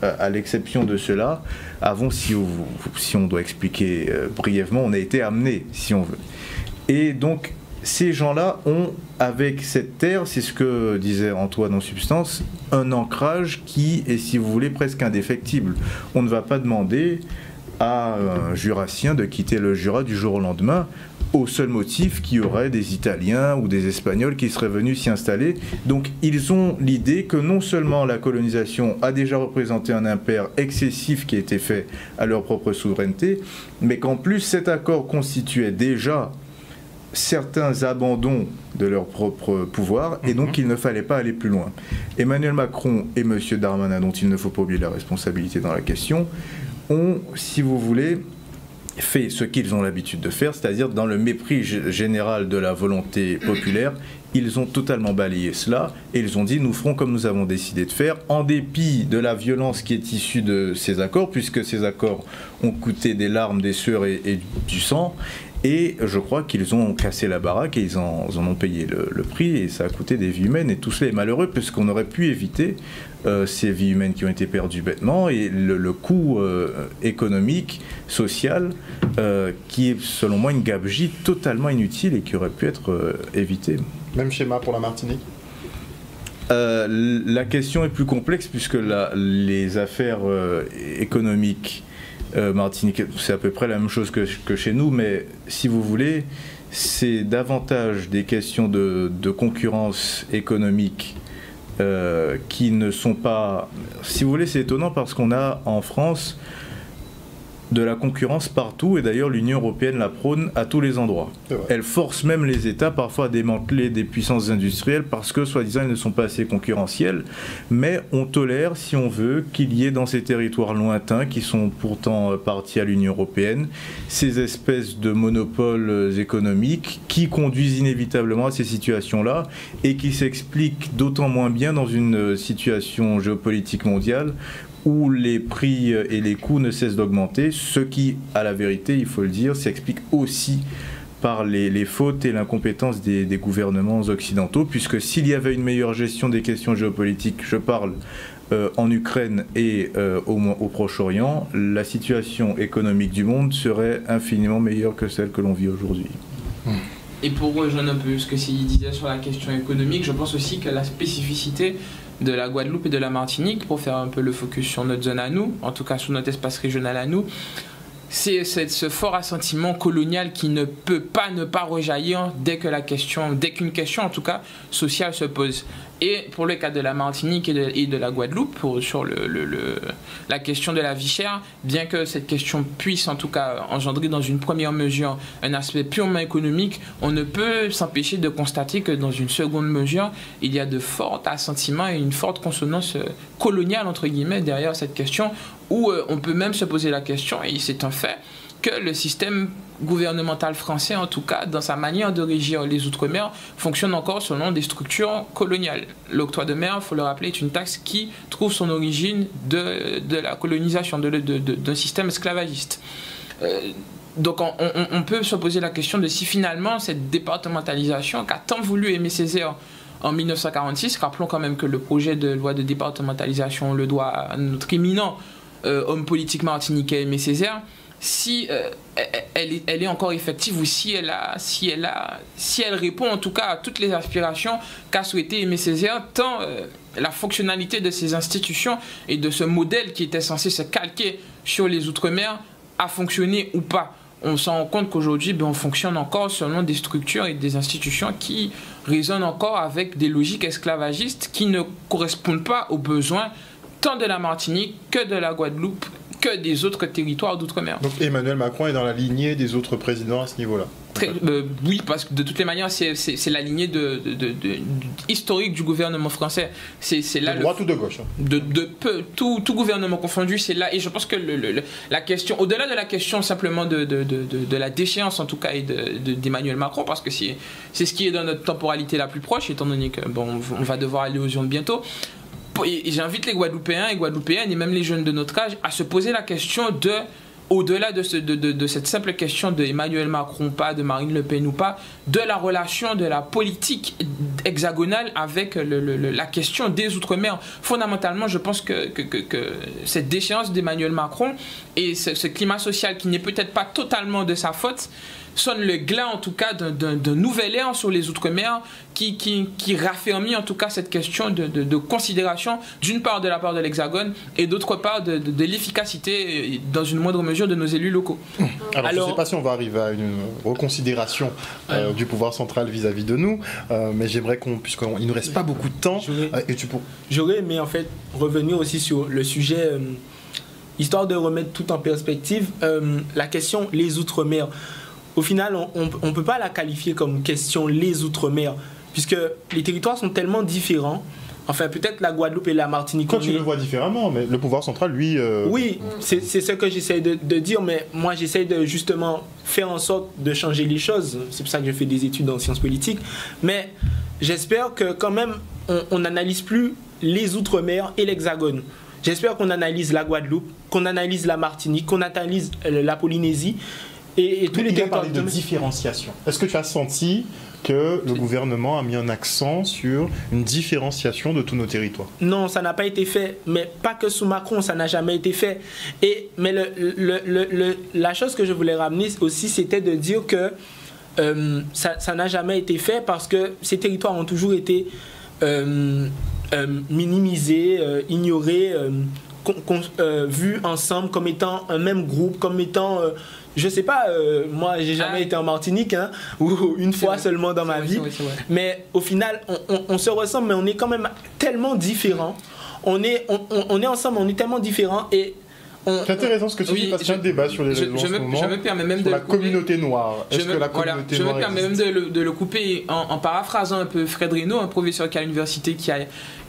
à l'exception de cela, avons, si on doit expliquer brièvement, on a été amenés, si on veut. Et donc, ces gens-là ont, avec cette terre, c'est ce que disait Antoine en substance, un ancrage qui est, si vous voulez, presque indéfectible. On ne va pas demander à un Jurassien de quitter le Jura du jour au lendemain, au seul motif qu'il y aurait des Italiens ou des Espagnols qui seraient venus s'y installer. Donc, ils ont l'idée que non seulement la colonisation a déjà représenté un impair excessif qui a été fait à leur propre souveraineté, mais qu'en plus, cet accord constituait déjà certains abandons de leur propre pouvoir et donc il ne fallait pas aller plus loin. Emmanuel Macron et M. Darmanin, dont il ne faut pas oublier la responsabilité dans la question, ont, si vous voulez, fait ce qu'ils ont l'habitude de faire, c'est-à-dire dans le mépris général de la volonté populaire, ils ont totalement balayé cela et ils ont dit nous ferons comme nous avons décidé de faire, en dépit de la violence qui est issue de ces accords, puisque ces accords ont coûté des larmes, des sueurs et du sang. Et je crois qu'ils ont cassé la baraque et ils en ont payé le prix et ça a coûté des vies humaines. Et tout cela est malheureux puisqu'on aurait pu éviter ces vies humaines qui ont été perdues bêtement et le coût économique, social, qui est selon moi une gabegie totalement inutile et qui aurait pu être évité. Même schéma pour la Martinique? La question est plus complexe puisque les affaires économiques Martinique, c'est à peu près la même chose que chez nous, mais si vous voulez, c'est davantage des questions de concurrence économique qui ne sont pas... Si vous voulez, c'est étonnant parce qu'on a en France de la concurrence partout, et d'ailleurs l'Union européenne la prône à tous les endroits. Elle force même les États parfois à démanteler des puissances industrielles parce que, soi-disant, elles ne sont pas assez concurrentielles, mais on tolère, si on veut, qu'il y ait dans ces territoires lointains, qui sont pourtant partis à l'Union européenne, ces espèces de monopoles économiques qui conduisent inévitablement à ces situations-là et qui s'expliquent d'autant moins bien dans une situation géopolitique mondiale où les prix et les coûts ne cessent d'augmenter, ce qui, à la vérité, il faut le dire, s'explique aussi par les fautes et l'incompétence des gouvernements occidentaux, puisque s'il y avait une meilleure gestion des questions géopolitiques, je parle en Ukraine et au Proche-Orient, la situation économique du monde serait infiniment meilleure que celle que l'on vit aujourd'hui. Et pour rejoindre un peu ce que Sidi disait sur la question économique, je pense aussi que la spécificité de la Guadeloupe et de la Martinique, pour faire un peu le focus sur notre zone à nous, en tout cas sur notre espace régional à nous, c'est ce fort assentiment colonial qui ne peut pas ne pas rejaillir dès qu'une question en tout cas sociale se pose. Et pour le cas de la Martinique et de la Guadeloupe, sur la question de la vie chère, bien que cette question puisse en tout cas engendrer dans une première mesure un aspect purement économique, on ne peut s'empêcher de constater que dans une seconde mesure, il y a de forts assentiments et une forte consonance coloniale, entre guillemets, derrière cette question, où on peut même se poser la question, et c'est un fait, que le système gouvernemental français, en tout cas, dans sa manière de régir les Outre-mer, fonctionne encore selon des structures coloniales. L'octroi de mer, il faut le rappeler, est une taxe qui trouve son origine de la colonisation, d'un système esclavagiste. Donc on peut se poser la question de si finalement cette départementalisation qu'a tant voulu Aimé Césaire en 1946, rappelons quand même que le projet de loi de départementalisation, on le doit à notre éminent homme politique martiniquais Aimé Césaire, si elle est encore effective ou si elle répond en tout cas à toutes les aspirations qu'a souhaité Aimé Césaire, tant la fonctionnalité de ces institutions et de ce modèle qui était censé se calquer sur les Outre-mer a fonctionné ou pas. On se rend compte qu'aujourd'hui, on fonctionne encore selon des structures et des institutions qui résonnent encore avec des logiques esclavagistes qui ne correspondent pas aux besoins tant de la Martinique que de la Guadeloupe, que des autres territoires d'outre-mer. Donc Emmanuel Macron est dans la lignée des autres présidents à ce niveau-là. Oui, parce que de toutes les manières, c'est la lignée historique du gouvernement français. C'est là de droite ou de gauche. Tout gouvernement confondu, c'est là. Et je pense que la question, au-delà de la question simplement de la déchéance, en tout cas, d'Emmanuel Macron, parce que c'est ce qui est dans notre temporalité la plus proche, étant donné que on va devoir aller aux urnes bientôt. Et j'invite les Guadeloupéens et Guadeloupéennes et même les jeunes de notre âge à se poser la question au-delà de cette simple question de Emmanuel Macron pas, de Marine Le Pen ou pas, de la relation de la politique hexagonale avec la question des Outre-mer. Fondamentalement, je pense que cette déchéance d'Emmanuel Macron et ce climat social qui n'est peut-être pas totalement de sa faute sonne le glas en tout cas d'un nouvel ère sur les Outre-mer qui raffermit en tout cas cette question de considération d'une part de la part de l'Hexagone et d'autre part de l'efficacité dans une moindre mesure de nos élus locaux. Alors je ne sais pas si on va arriver à une reconsidération du pouvoir central vis-à-vis de nous, mais j'aimerais puisqu'il ne nous reste pas beaucoup de temps, j'aurais aimé en fait revenir aussi sur le sujet, histoire de remettre tout en perspective, la question les Outre-mer. Au final, on ne peut pas la qualifier comme question les Outre-mer, puisque les territoires sont tellement différents. Enfin, peut-être la Guadeloupe et la Martinique... Toi, tu le vois différemment, mais le pouvoir central, lui... Oui, c'est ce que j'essaie de dire, mais moi, j'essaie de justement faire en sorte de changer les choses. C'est pour ça que je fais des études en sciences politiques. Mais j'espère que quand même, on n'analyse plus les Outre-mer et l'Hexagone. J'espère qu'on analyse la Guadeloupe, qu'on analyse la Martinique, qu'on analyse la Polynésie, et tous les territoires de différenciation. Est-ce que tu as senti que le gouvernement a mis un accent sur une différenciation de tous nos territoires? Non, ça n'a pas été fait, mais pas que sous Macron, ça n'a jamais été fait. Mais la chose que je voulais ramener aussi, c'était de dire que ça n'a jamais été fait parce que ces territoires ont toujours été minimisés, ignorés, vus ensemble comme étant un même groupe, comme étant... je sais pas, moi j'ai jamais été en Martinique, hein, ou une fois seulement dans ma vie, mais au final on se ressemble, mais on est quand même tellement différents. On est ensemble, on est tellement différents et c'est intéressant ce que tu dis parce qu'il y a un débat sur les réseaux en ce moment. Je me permets même sur la communauté noire. Je me permets même de le couper en paraphrasant un peu Fred Reynaud, un professeur qui est à l'université qui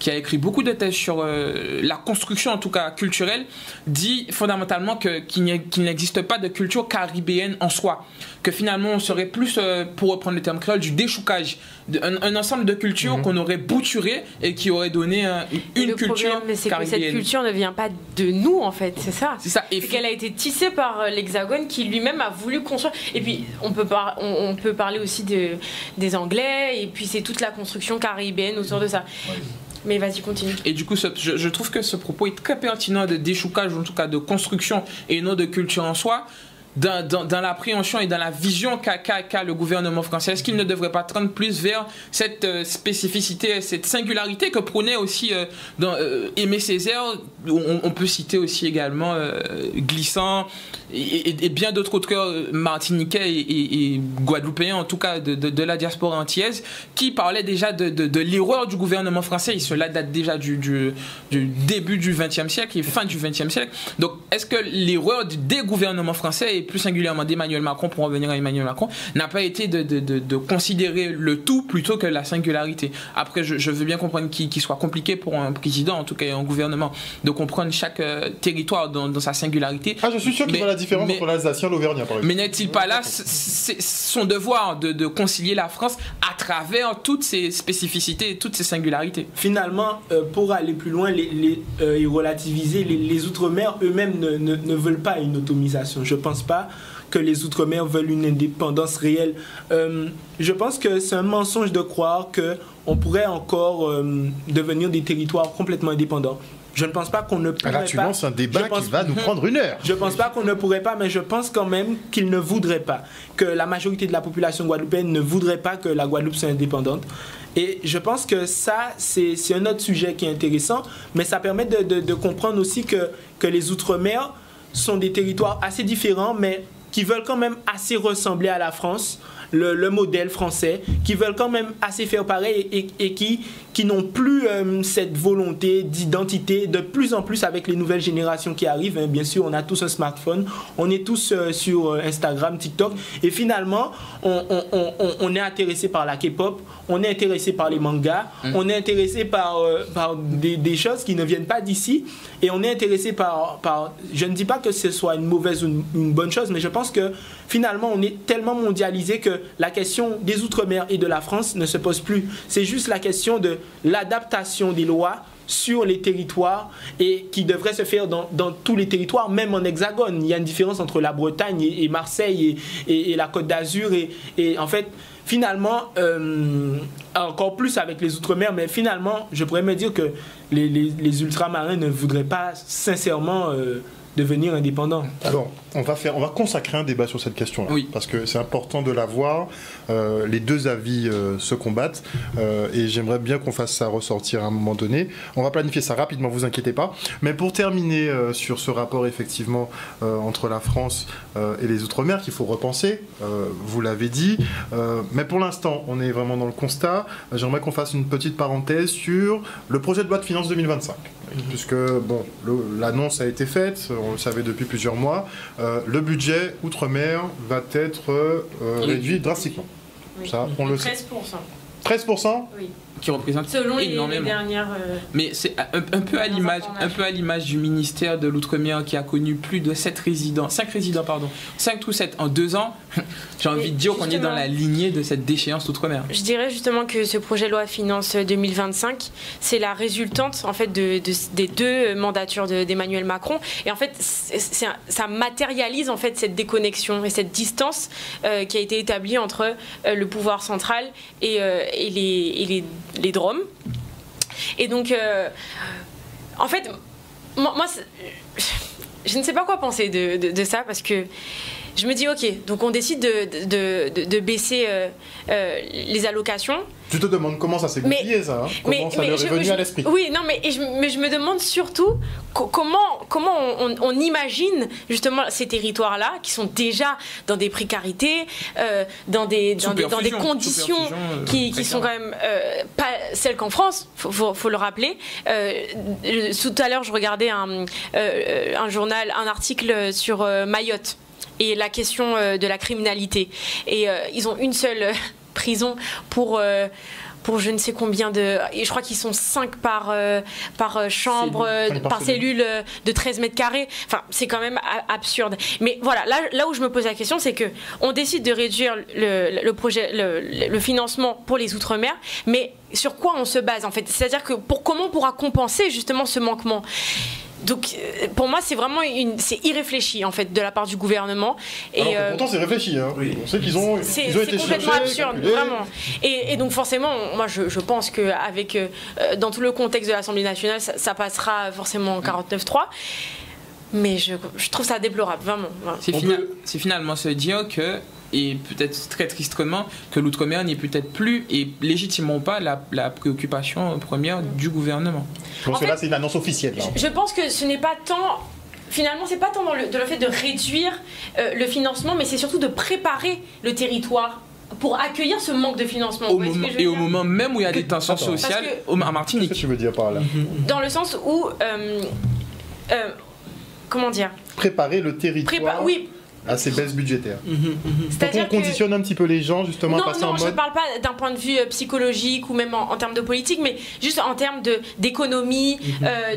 a écrit beaucoup de thèses sur la construction en tout cas culturelle, dit fondamentalement qu'il n'existe pas de culture caribéenne en soi, que finalement on serait plus, pour reprendre le terme créole, du déchoucage, un ensemble de cultures qu'on aurait bouturé et qui aurait donné une culture problème, c'est caribéenne. Que cette culture ne vient pas de nous en fait, c'est ça. C'est ça. Et qu'elle a été tissée par l'Hexagone qui lui-même a voulu construire. Et puis on peut parler aussi des Anglais et puis c'est toute la construction caribéenne autour de ça. Ouais. Mais vas-y, continue. Et du coup, je trouve que ce propos est très pertinent de déchoucage, en tout cas de construction et non de culture en soi. dans l'appréhension et dans la vision qu'a le gouvernement français? Est-ce qu'il ne devrait pas tendre plus vers cette spécificité, cette singularité que prônait aussi Aimé Césaire? On peut citer aussi également Glissant et bien d'autres auteurs martiniquais et guadeloupéens, en tout cas de la diaspora antillaise, qui parlaient déjà de l'erreur du gouvernement français. Et cela date déjà du début du XXe siècle et fin du XXe siècle. Donc, est-ce que l'erreur des gouvernements français, et plus singulièrement d'Emmanuel Macron, pour revenir à Emmanuel Macron, n'a pas été de considérer le tout plutôt que la singularité? Après, je veux bien comprendre qu'il soit compliqué pour un président, en tout cas un gouvernement, de comprendre chaque territoire dans sa singularité. Ah, je suis sûr qu'il voit la différence entre l'Alsacien et l'Auvergnat, par exemple. Mais n'est-il pas là son devoir de concilier la France à travers toutes ces spécificités et toutes ces singularités? Finalement, pour aller plus loin et relativiser, les Outre-mer eux-mêmes ne veulent pas une autonomisation. Je ne pense pas que les Outre-mer veulent une indépendance réelle. Je pense que c'est un mensonge de croire qu'on pourrait encore devenir des territoires complètement indépendants. Je ne pense pas qu'on ne pourrait pas... Là, tu lances un débat qui va nous prendre une heure. Je ne pense pas qu'on ne pourrait pas, mais je pense quand même qu'ils ne voudraient pas. Que la majorité de la population guadeloupéenne ne voudrait pas que la Guadeloupe soit indépendante. Et je pense que ça, c'est un autre sujet qui est intéressant, mais ça permet de comprendre aussi que les Outre-mer sont des territoires assez différents, mais qui veulent quand même assez ressembler à la France, le modèle français, qui veulent quand même assez faire pareil et qui n'ont plus cette volonté d'identité, de plus en plus avec les nouvelles générations qui arrivent. Hein. Bien sûr, on a tous un smartphone, on est tous sur Instagram, TikTok, et finalement, on est intéressé par la K-pop, on est intéressé par les mangas, on est intéressé par des choses qui ne viennent pas d'ici, et on est intéressé par... Je ne dis pas que ce soit une mauvaise ou une bonne chose, mais je pense que finalement, on est tellement mondialisé que la question des Outre-mer et de la France ne se pose plus. C'est juste la question de l'adaptation des lois sur les territoires et qui devrait se faire dans tous les territoires, même en hexagone. Il y a une différence entre la Bretagne et Marseille et la Côte d'Azur et en fait, finalement, encore plus avec les Outre-mer, mais finalement, je pourrais me dire que les ultramarins ne voudraient pas sincèrement devenir indépendants. Alors, on va consacrer un débat sur cette question-là, oui, parce que c'est important de la voir. Les deux avis se combattent, et j'aimerais bien qu'on fasse ça ressortir à un moment donné. On va planifier ça rapidement, vous inquiétez pas. Mais pour terminer sur ce rapport effectivement entre la France et les Outre-mer qu'il faut repenser, vous l'avez dit. Mais pour l'instant, on est vraiment dans le constat. J'aimerais qu'on fasse une petite parenthèse sur le projet de loi de finances 2025, puisque bon, l'annonce a été faite. On le savait depuis plusieurs mois, le budget Outre-mer va être réduit drastiquement. Oui. Ça, on le 13%. sait. 13%? Oui. Qui représente selon les énormément. dernières... Mais c'est un peu à l'image du ministère de l'Outre-mer qui a connu plus de 5 résidents, 5 ou 7 en 2 ans. J'ai envie de dire qu'on est dans la lignée de cette déchéance d'Outre-mer. Je dirais justement que ce projet de loi finance 2025, c'est la résultante en fait des 2 mandatures d'Emmanuel Macron. Et en fait, ça matérialise en fait cette déconnexion et cette distance qui a été établie entre le pouvoir central et les DROM. Et donc, en fait, moi je ne sais pas quoi penser de ça, parce que je me dis, ok, donc on décide de baisser les allocations. Tu te demandes comment ça s'est goupillé, ça, hein? Comment ça leur est venu à l'esprit? Oui, non, mais je me demande surtout comment on imagine justement ces territoires-là qui sont déjà dans des précarités, dans des conditions qui sont quand même pas celles qu'en France, faut le rappeler. Tout à l'heure, je regardais un journal, un article sur Mayotte et la question de la criminalité. Et ils ont une seule prison pour je ne sais combien et je crois qu'ils sont 5 par chambre, par cellule de 13 mètres carrés. Enfin, c'est quand même absurde. Mais voilà, là où je me pose la question, c'est que on décide de réduire le financement pour les Outre-mer, mais sur quoi on se base en fait? C'est-à-dire que comment on pourra compenser justement ce manquement? Donc, pour moi, c'est vraiment c'est irréfléchi en fait de la part du gouvernement. Alors que pourtant, c'est réfléchi. Hein. Oui. On sait qu'ils ont été c'est complètement absurde, vraiment. Et donc, forcément, moi, je pense que dans tout le contexte de l'Assemblée nationale, ça passera forcément en 49.3. Mais je trouve ça déplorable, vraiment. Voilà. C'est finalement se dire que, et peut-être très tristement, que l'outre-mer n'est peut-être plus, et légitimement pas, la préoccupation première du gouvernement. Parce que là, c'est une annonce officielle. Je pense que ce n'est pas tant... Finalement, c'est pas tant dans le fait de réduire le financement, mais c'est surtout de préparer le territoire pour accueillir ce manque de financement. Au moment même où il y a des tensions sociales en Martinique. Qu'est-ce que tu veux dire par là? Dans le sens où... comment dire? Préparer le territoire à ces baisses budgétaires. C'est-à-dire qu'on conditionne un petit peu les gens, justement, à passer en mode... Non, je ne parle pas d'un point de vue psychologique ou même en termes de politique, mais juste en termes d'économie,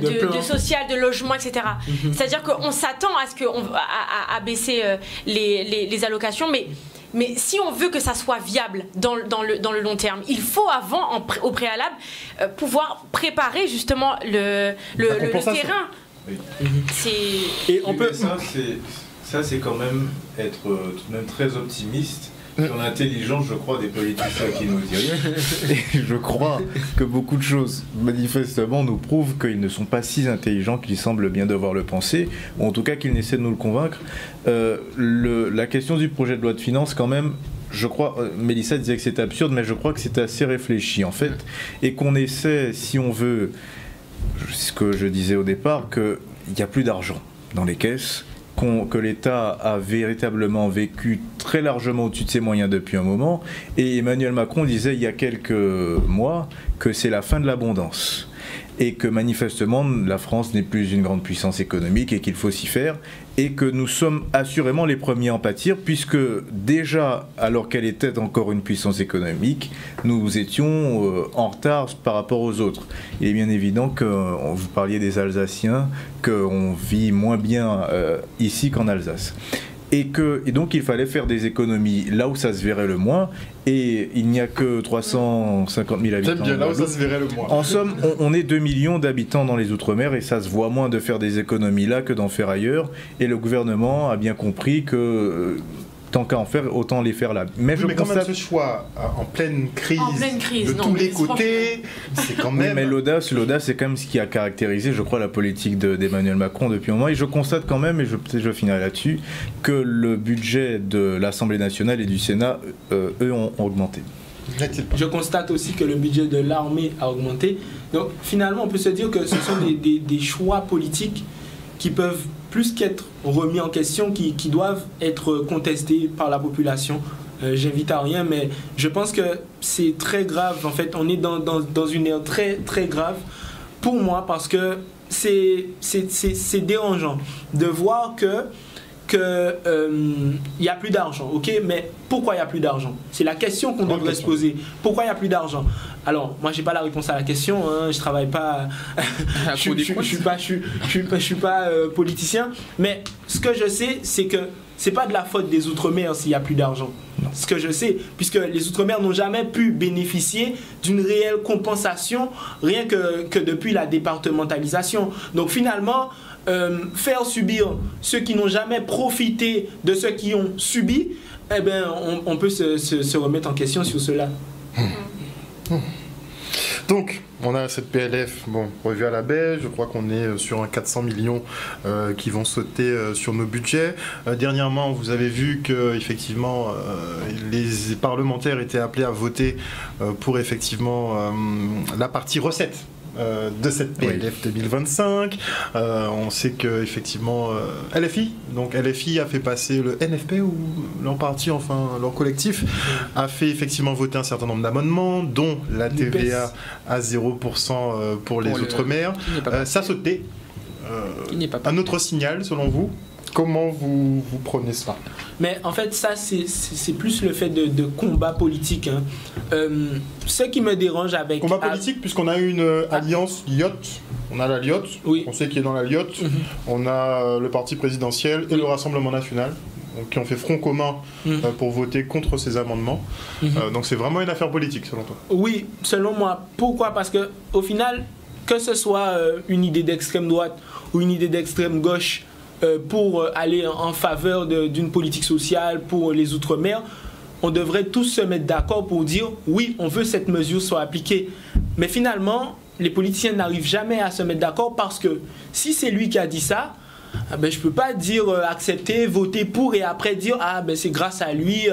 de social, de logement, etc. C'est-à-dire qu'on s'attend à ce à baisser les allocations, mais si on veut que ça soit viable dans le long terme, il faut au préalable, pouvoir préparer justement le terrain. Oui. Et on peut... Ça, c'est quand même être tout de même très optimiste sur l'intelligence, je crois, des politiciens qui nous dirigent. Et je crois que beaucoup de choses, manifestement, nous prouvent qu'ils ne sont pas si intelligents qu'ils semblent bien devoir le penser, ou en tout cas qu'ils n'essaient de nous le convaincre. La question du projet de loi de finances, quand même, je crois, Mélissa disait que c'était absurde, mais je crois que c'est assez réfléchi, en fait, et qu'on essaie, si on veut, ce que je disais au départ, qu'il n'y a plus d'argent dans les caisses, que l'État a véritablement vécu très largement au-dessus de ses moyens depuis un moment. Et Emmanuel Macron disait il y a quelques mois que c'est la fin de l'abondance. Et que manifestement la France n'est plus une grande puissance économique et qu'il faut s'y faire. Et que nous sommes assurément les premiers à en pâtir, puisque déjà, alors qu'elle était encore une puissance économique, nous étions en retard par rapport aux autres. Il est bien évident que, vous parliez des Alsaciens, qu'on vit moins bien ici qu'en Alsace. Et donc il fallait faire des économies là où ça se verrait le moins, et il n'y a que 350 000 habitants. J'aime bien, là où ça se verrait le moins. En somme, on est 2 millions d'habitants dans les Outre-mer, et ça se voit moins de faire des économies là que d'en faire ailleurs, et le gouvernement a bien compris que... tant qu'à en faire, autant les faire là. Mais quand même ce choix en pleine crise de tous les côtés, c'est quand même... Oui, mais l'audace, c'est quand même ce qui a caractérisé, je crois, la politique d'Emmanuel Macron depuis un moment. Et je constate quand même, et peut-être je finirai là-dessus, que le budget de l'Assemblée nationale et du Sénat, eux, ont augmenté. Je constate aussi que le budget de l'armée a augmenté. Donc finalement, on peut se dire que ce sont des choix politiques qui peuvent plus qu'être remis en question, qui doivent être contestés par la population. J'invite à rien, mais je pense que c'est très grave. En fait, on est dans une ère très, très grave pour moi, parce que c'est dérangeant de voir il n'y a plus d'argent, ok? Mais pourquoi il n'y a plus d'argent? C'est la question qu'on devrait se poser. Pourquoi il n'y a plus d'argent? Alors, moi, j'ai pas la réponse à la question. Hein, je travaille pas. je suis pas politicien. Mais ce que je sais, c'est que c'est pas de la faute des Outre-mer s'il n'y a plus d'argent. Ce que je sais, puisque les Outre-mer n'ont jamais pu bénéficier d'une réelle compensation, rien que depuis la départementalisation. Donc finalement, faire subir ceux qui n'ont jamais profité de ceux qui ont subi, eh ben, on peut se remettre en question sur cela. Donc, on a cette PLF revue à la baisse. Je crois qu'on est sur un 400 millions qui vont sauter sur nos budgets. Dernièrement, vous avez vu que effectivement, les parlementaires étaient appelés à voter pour effectivement la partie recettes de cette PLF 2025. On sait que effectivement LFI a fait passer le NFP, ou leur parti, enfin leur collectif, a fait effectivement voter un certain nombre d'amendements, dont la TVA à 0% pour les Outre-mer. Ça sautait. Un autre signal selon vous? Comment vous prenez cela? Mais en fait, ça, c'est plus le fait de combat politique. Hein. Ce qui me dérange avec... Combat politique, puisqu'on a une alliance LIOT. On a la LIOT, oui. On sait qui est dans la LIOT. On a le parti présidentiel et le Rassemblement national, donc, qui ont fait front commun pour voter contre ces amendements. Donc c'est vraiment une affaire politique, selon toi? Oui, selon moi. Pourquoi? Parce que au final, que ce soit une idée d'extrême droite ou une idée d'extrême gauche, pour aller en faveur d'une politique sociale pour les Outre-mer, on devrait tous se mettre d'accord pour dire oui, on veut que cette mesure soit appliquée. Mais finalement, les politiciens n'arrivent jamais à se mettre d'accord, parce que si c'est lui qui a dit ça, je peux pas dire accepter, voter pour et après dire c'est grâce à lui,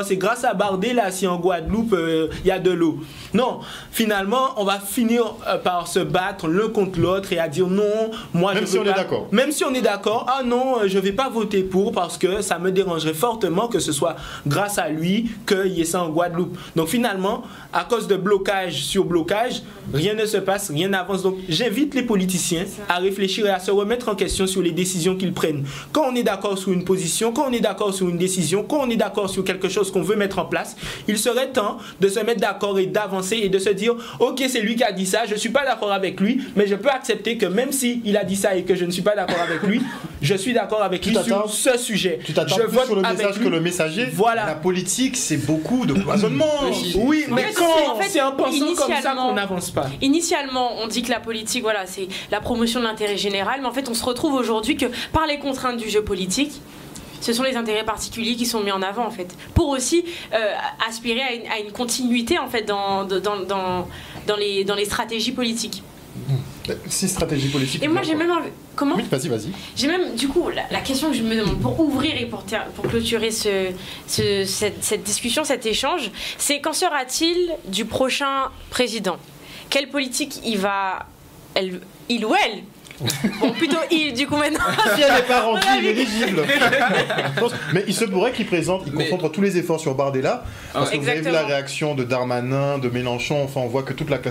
c'est grâce à Bardé là si en Guadeloupe il y a de l'eau. Non, finalement on va finir par se battre l'un contre l'autre et à dire non, moi même je si veux on pas. est d'accord. Même si on est d'accord, non, je vais pas voter pour parce que ça me dérangerait fortement que ce soit grâce à lui qu'il y ait ça en Guadeloupe. Donc finalement, à cause de blocage sur blocage, rien ne se passe, rien n'avance. Donc j'invite les politiciens à réfléchir et à se remettre en question sur les décisions qu'ils prennent. Quand on est d'accord sur une position, quand on est d'accord sur une décision, quand on est d'accord sur quelque chose qu'on veut mettre en place, il serait temps de se mettre d'accord et d'avancer et de se dire ok, c'est lui qui a dit ça, je ne suis pas d'accord avec lui, mais je peux accepter que même s'il a dit ça et que je ne suis pas d'accord avec lui, je suis d'accord avec lui sur ce sujet. Tu t'attends plus sur le message que le messager. Voilà. La politique, c'est beaucoup de cloisonnement. Oui, mais en fait, c'est en pensant comme ça qu'on n'avance pas. Initialement, on dit que la politique, voilà, c'est la promotion de l'intérêt général, mais en fait, on se retrouve aujourd'hui que par les contraintes du jeu politique, ce sont les intérêts particuliers qui sont mis en avant en fait, pour aussi aspirer à une continuité en fait dans les stratégies politiques. 6 stratégies politiques. Et moi j'ai même comment ? Oui, vas-y. J'ai même du coup la question que je me demande pour ouvrir et pour clôturer cette discussion, cet échange, c'est qu'en sera-t-il du prochain président ? Quelle politique il ou elle bon, plutôt il, du coup, maintenant. Si elle n'est pas rendue inéligible. Mais il se pourrait qu'il concentre tous les efforts sur Bardella. Parce que vous avez vu la réaction de Darmanin, de Mélenchon. Enfin, on voit que toute la classe